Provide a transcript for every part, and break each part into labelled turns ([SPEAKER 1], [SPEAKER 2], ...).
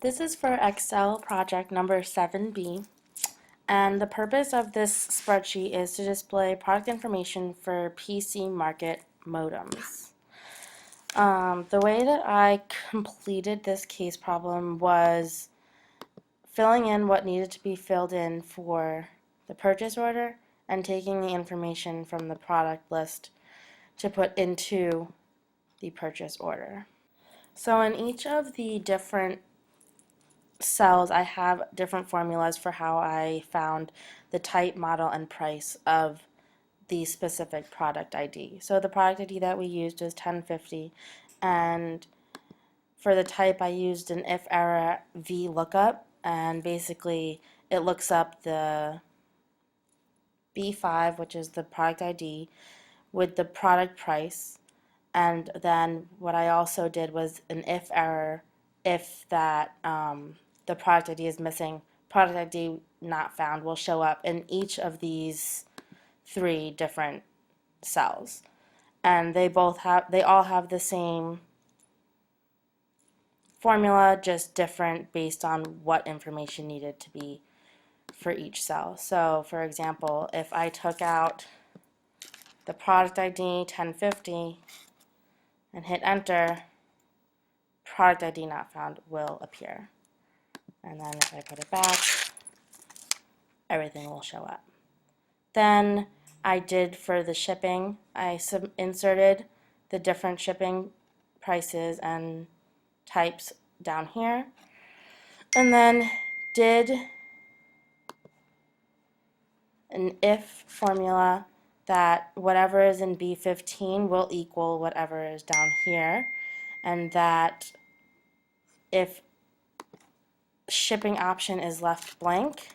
[SPEAKER 1] This is for Excel project number 7B, and the purpose of this spreadsheet is to display product information for PC market modems. The way that I completed this case problem was filling in what needed to be filled in for the purchase order and taking the information from the product list to put into the purchase order. So in each of the different cells, I have different formulas for how I found the type, model, and price of the specific product ID. So the product ID that we used was 1050, and for the type I used an if error VLOOKUP, and basically it looks up the B5, which is the product ID, with the product price, and then what I also did was an if error if that the product ID is missing, product ID not found will show up in each of these three different cells. And they all have the same formula, just different based on what information needed to be for each cell. So for example, if I took out the product ID 1050 and hit enter, product ID not found will appear. And then if I put it back, everything will show up. Then I did for the shipping, I inserted the different shipping prices and types down here. And then did an if formula that whatever is in B15 will equal whatever is down here, and that if shipping option is left blank,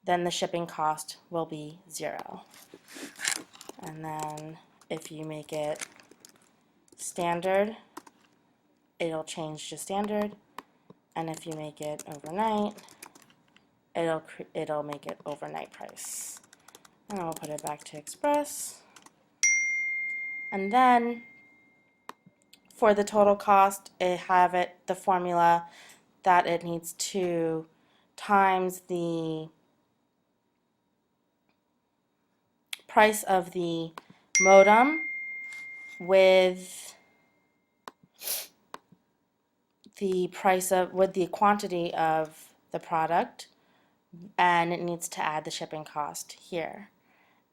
[SPEAKER 1] then the shipping cost will be 0. And then if you make it standard, it'll change to standard, and if you make it overnight, it'll make it overnight price. And I'll put it back to Express. And then for the total cost, I have the formula that it needs to times the price of the modem with the quantity of the product, and it needs to add the shipping cost here.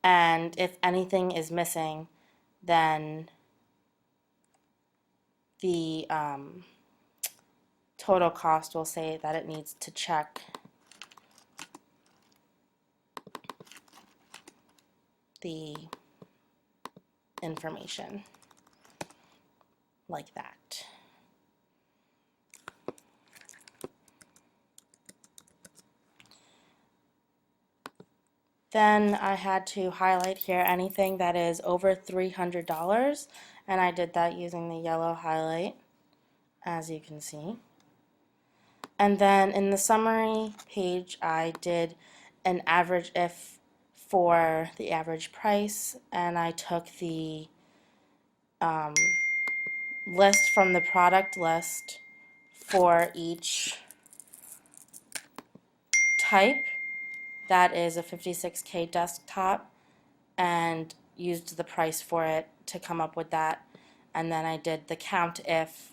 [SPEAKER 1] And if anything is missing, then the total cost will say that it needs to check the information like that. Then I had to highlight here anything that is over $300, and I did that using the yellow highlight, as you can see. And then in the summary page, I did an average if for the average price, and I took the list from the product list for each type that is a 56K desktop and used the price for it to come up with that. And then I did the count if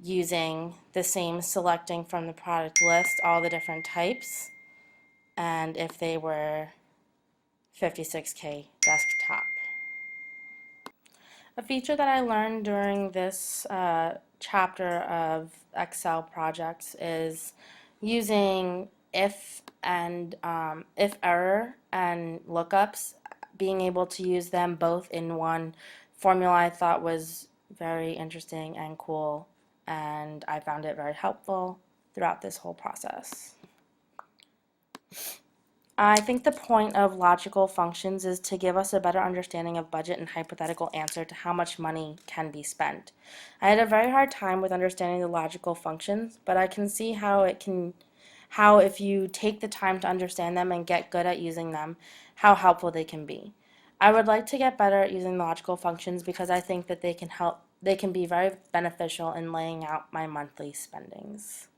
[SPEAKER 1] using the same selecting from the product list all the different types and if they were 56K desktop. A feature that I learned during this chapter of Excel projects is using if error and lookups, being able to use them both in one formula I thought was very interesting and cool, and I found it very helpful throughout this whole process. I think the point of logical functions is to give us a better understanding of budget and hypothetical answer to how much money can be spent. I had a very hard time with understanding the logical functions, but I can see how if you take the time to understand them and get good at using them, how helpful they can be. I would like to get better at using logical functions because I think that they can help they can be very beneficial in laying out my monthly spendings.